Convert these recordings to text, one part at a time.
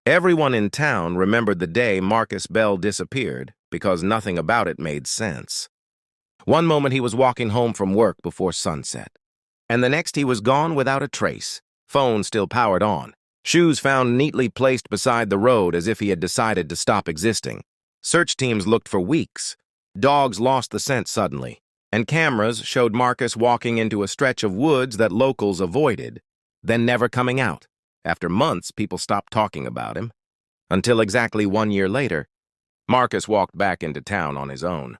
Everyone in town remembered the day Marcus Bell disappeared because nothing about it made sense. One moment he was walking home from work before sunset, and the next he was gone without a trace, phone still powered on, shoes found neatly placed beside the road as if he had decided to stop existing. Search teams looked for weeks. Dogs lost the scent suddenly, and cameras showed Marcus walking into a stretch of woods that locals avoided, then never coming out. After months, people stopped talking about him. Until exactly 1 year later, Marcus walked back into town on his own.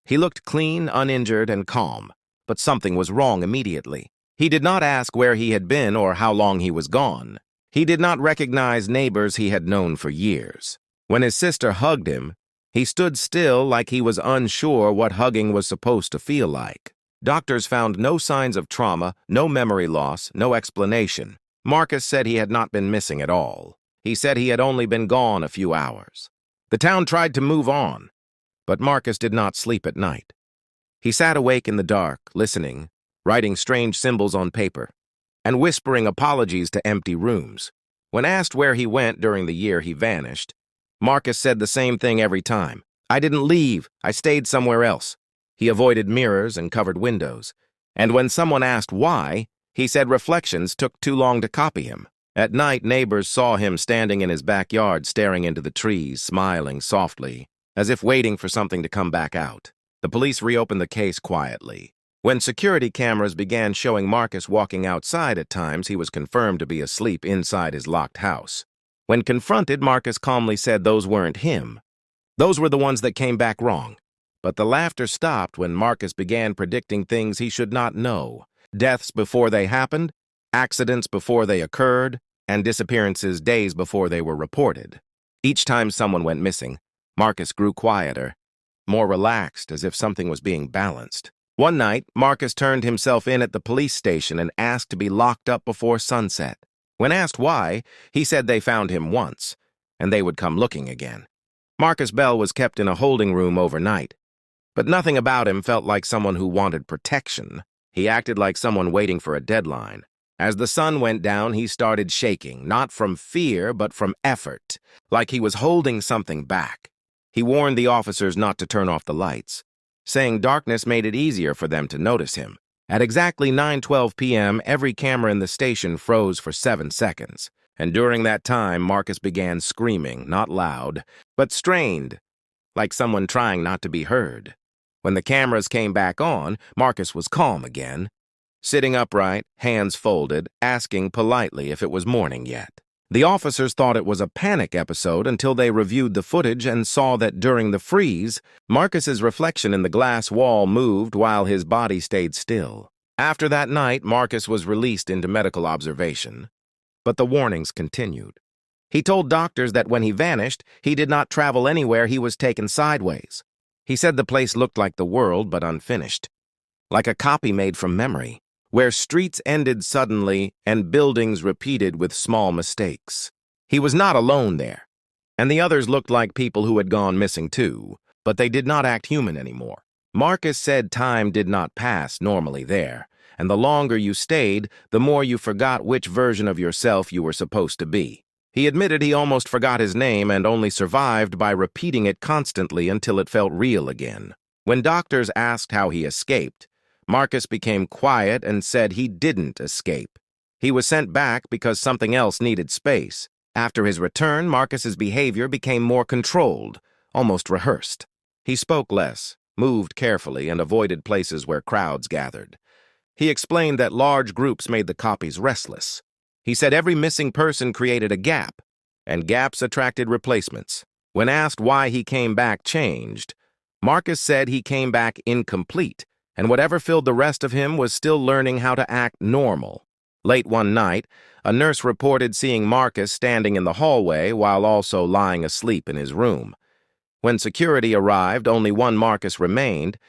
He looked clean, uninjured, and calm, but something was wrong immediately. He did not ask where he had been or how long he was gone. He did not recognize neighbors he had known for years. When his sister hugged him, he stood still like he was unsure what hugging was supposed to feel like. Doctors found no signs of trauma, no memory loss, no explanation. Marcus said he had not been missing at all. He said he had only been gone a few hours. The town tried to move on, but Marcus did not sleep at night. He sat awake in the dark, listening, writing strange symbols on paper, and whispering apologies to empty rooms. When asked where he went during the year he vanished, Marcus said the same thing every time. "I didn't leave, I stayed somewhere else." He avoided mirrors and covered windows, and when someone asked why, he said reflections took too long to copy him. At night, neighbors saw him standing in his backyard staring into the trees, smiling softly, as if waiting for something to come back out. The police reopened the case quietly. When security cameras began showing Marcus walking outside at times, he was confirmed to be asleep inside his locked house. When confronted, Marcus calmly said those weren't him. Those were the ones that came back wrong. But the laughter stopped when Marcus began predicting things he should not know. Deaths before they happened, accidents before they occurred, and disappearances days before they were reported. Each time someone went missing, Marcus grew quieter, more relaxed, as if something was being balanced. One night, Marcus turned himself in at the police station and asked to be locked up before sunset. When asked why, he said they found him once, and they would come looking again. Marcus Bell was kept in a holding room overnight, but nothing about him felt like someone who wanted protection. He acted like someone waiting for a deadline. As the sun went down, he started shaking, not from fear, but from effort, like he was holding something back. He warned the officers not to turn off the lights, saying darkness made it easier for them to notice him. At exactly 9:12 p.m., every camera in the station froze for 7 seconds, and during that time, Marcus began screaming, not loud, but strained, like someone trying not to be heard. When the cameras came back on, Marcus was calm again, sitting upright, hands folded, asking politely if it was morning yet. The officers thought it was a panic episode until they reviewed the footage and saw that during the freeze, Marcus's reflection in the glass wall moved while his body stayed still. After that night, Marcus was released into medical observation, but the warnings continued. He told doctors that when he vanished, he did not travel anywhere, he was taken sideways. He said the place looked like the world, but unfinished, like a copy made from memory, where streets ended suddenly and buildings repeated with small mistakes. He was not alone there, and the others looked like people who had gone missing too, but they did not act human anymore. Marcus said time did not pass normally there, and the longer you stayed, the more you forgot which version of yourself you were supposed to be. He admitted he almost forgot his name and only survived by repeating it constantly until it felt real again. When doctors asked how he escaped, Marcus became quiet and said he didn't escape. He was sent back because something else needed space. After his return, Marcus's behavior became more controlled, almost rehearsed. He spoke less, moved carefully, and avoided places where crowds gathered. He explained that large groups made the copies restless. He said every missing person created a gap, and gaps attracted replacements. When asked why he came back changed, Marcus said he came back incomplete, and whatever filled the rest of him was still learning how to act normal. Late one night, a nurse reported seeing Marcus standing in the hallway while also lying asleep in his room. When security arrived, only one Marcus remained,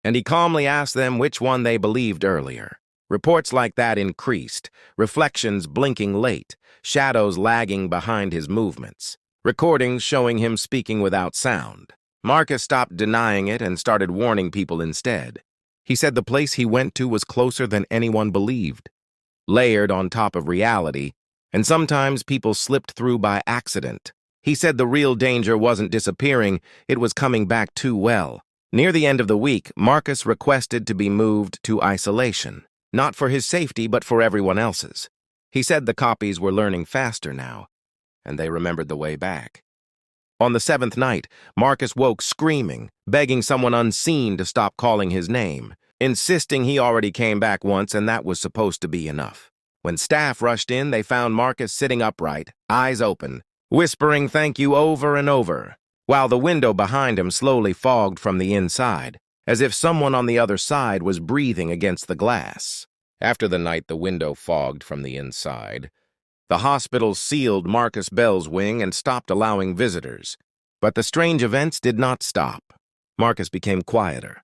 and he calmly asked them which one they believed earlier. Reports like that increased, reflections blinking late, shadows lagging behind his movements, recordings showing him speaking without sound. Marcus stopped denying it and started warning people instead. He said the place he went to was closer than anyone believed. Layered on top of reality, and sometimes people slipped through by accident. He said the real danger wasn't disappearing, it was coming back too well. Near the end of the week, Marcus requested to be moved to isolation, not for his safety but for everyone else's. He said the copies were learning faster now, and they remembered the way back. On the seventh night, Marcus woke screaming, begging someone unseen to stop calling his name, insisting he already came back once and that was supposed to be enough. When staff rushed in, they found Marcus sitting upright, eyes open, whispering thank you over and over, while the window behind him slowly fogged from the inside, as if someone on the other side was breathing against the glass. After the night the window fogged from the inside, the hospital sealed Marcus Bell's wing and stopped allowing visitors. But the strange events did not stop. Marcus became quieter,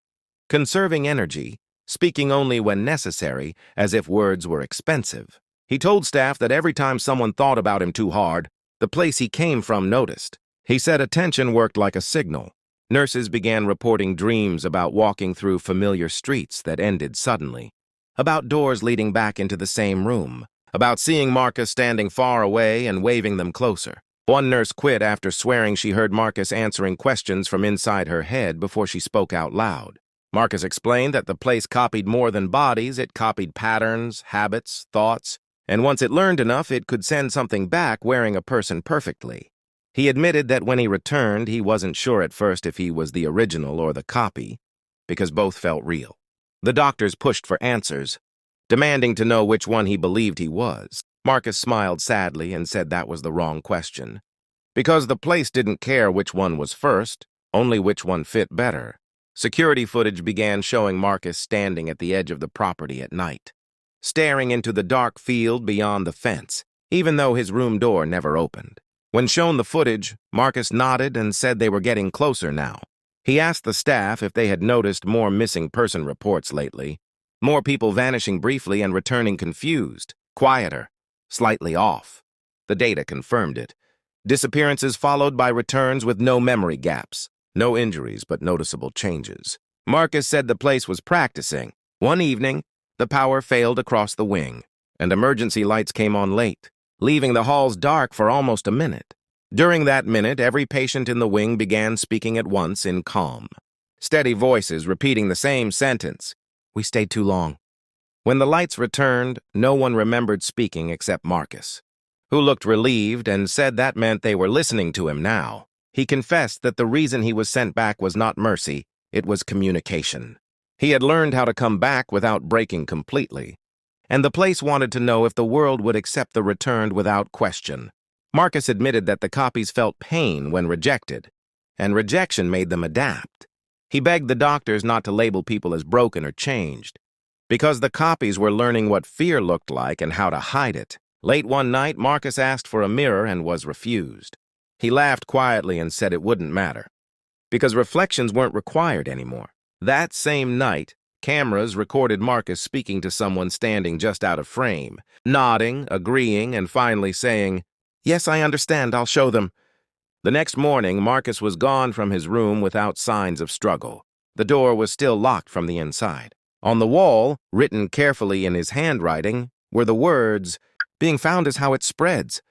conserving energy, speaking only when necessary, as if words were expensive. He told staff that every time someone thought about him too hard, the place he came from noticed. He said attention worked like a signal. Nurses began reporting dreams about walking through familiar streets that ended suddenly, about doors leading back into the same room, about seeing Marcus standing far away and waving them closer. One nurse quit after swearing she heard Marcus answering questions from inside her head before she spoke out loud. Marcus explained that the place copied more than bodies, it copied patterns, habits, thoughts, and once it learned enough, it could send something back wearing a person perfectly. He admitted that when he returned, he wasn't sure at first if he was the original or the copy, because both felt real. The doctors pushed for answers, demanding to know which one he believed he was. Marcus smiled sadly and said that was the wrong question, because the place didn't care which one was first, only which one fit better. Security footage began showing Marcus standing at the edge of the property at night, staring into the dark field beyond the fence, even though his room door never opened. When shown the footage, Marcus nodded and said they were getting closer now. He asked the staff if they had noticed more missing person reports lately, more people vanishing briefly and returning confused, quieter, slightly off. The data confirmed it. Disappearances followed by returns with no memory gaps, no injuries but noticeable changes. Marcus said the place was practicing. One evening, the power failed across the wing, and emergency lights came on late, leaving the halls dark for almost a minute. During that minute, every patient in the wing began speaking at once in calm, steady voices repeating the same sentence. We stayed too long. When the lights returned, no one remembered speaking except Marcus, who looked relieved and said that meant they were listening to him now. He confessed that the reason he was sent back was not mercy, it was communication. He had learned how to come back without breaking completely, and the place wanted to know if the world would accept the returned without question. Marcus admitted that the copies felt pain when rejected, and rejection made them adapt. He begged the doctors not to label people as broken or changed, because the copies were learning what fear looked like and how to hide it. Late one night, Marcus asked for a mirror and was refused. He laughed quietly and said it wouldn't matter, because reflections weren't required anymore. That same night, cameras recorded Marcus speaking to someone standing just out of frame, nodding, agreeing, and finally saying, "Yes, I understand, I'll show them." The next morning, Marcus was gone from his room without signs of struggle. The door was still locked from the inside. On the wall, written carefully in his handwriting, were the words, "Being found is how it spreads."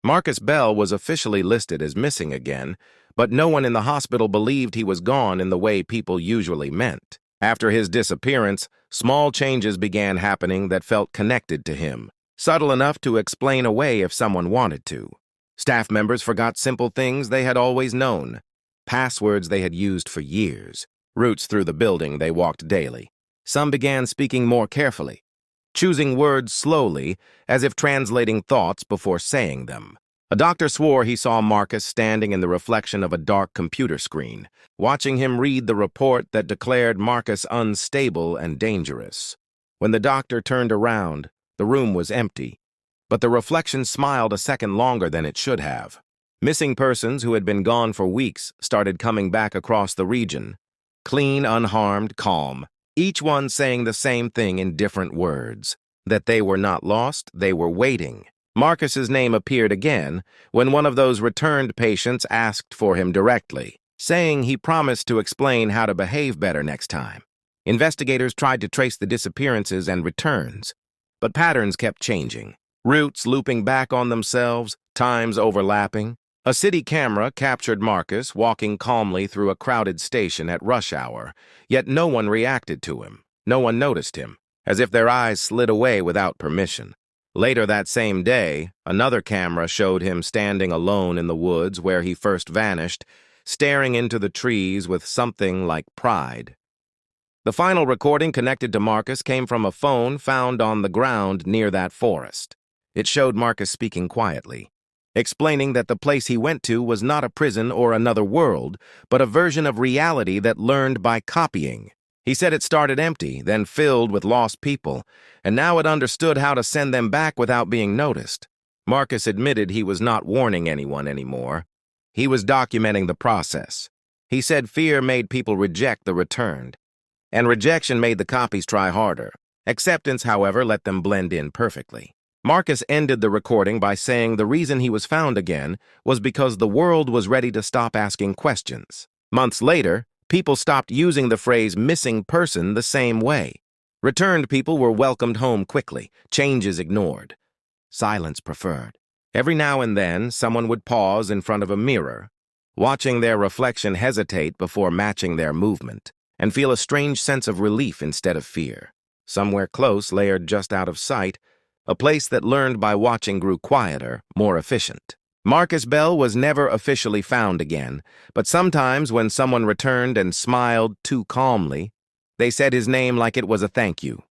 Marcus Bell was officially listed as missing again, but no one in the hospital believed he was gone in the way people usually meant. After his disappearance, small changes began happening that felt connected to him, subtle enough to explain away if someone wanted to. Staff members forgot simple things they had always known, passwords they had used for years, routes through the building they walked daily. Some began speaking more carefully, choosing words slowly, as if translating thoughts before saying them. A doctor swore he saw Marcus standing in the reflection of a dark computer screen, watching him read the report that declared Marcus unstable and dangerous. When the doctor turned around, the room was empty, but the reflection smiled a second longer than it should have. Missing persons who had been gone for weeks started coming back across the region, clean, unharmed, calm, each one saying the same thing in different words, that they were not lost, they were waiting. Marcus's name appeared again when one of those returned patients asked for him directly, saying he promised to explain how to behave better next time. Investigators tried to trace the disappearances and returns, but patterns kept changing. routes looping back on themselves, times overlapping. A city camera captured Marcus walking calmly through a crowded station at rush hour, yet no one reacted to him. No one noticed him, as if their eyes slid away without permission. Later that same day, another camera showed him standing alone in the woods where he first vanished, staring into the trees with something like pride. The final recording connected to Marcus came from a phone found on the ground near that forest. It showed Marcus speaking quietly, explaining that the place he went to was not a prison or another world, but a version of reality that learned by copying. He said it started empty, then filled with lost people, and now it understood how to send them back without being noticed. Marcus admitted he was not warning anyone anymore. He was documenting the process. He said fear made people reject the returned, and rejection made the copies try harder. Acceptance, however, let them blend in perfectly. Marcus ended the recording by saying the reason he was found again was because the world was ready to stop asking questions. Months later, people stopped using the phrase missing person the same way. Returned people were welcomed home quickly, changes ignored, silence preferred. Every now and then, someone would pause in front of a mirror, watching their reflection hesitate before matching their movement, and feel a strange sense of relief instead of fear. Somewhere close, layered just out of sight, a place that learned by watching grew quieter, more efficient. Marcus Bell was never officially found again, but sometimes when someone returned and smiled too calmly, they said his name like it was a thank you.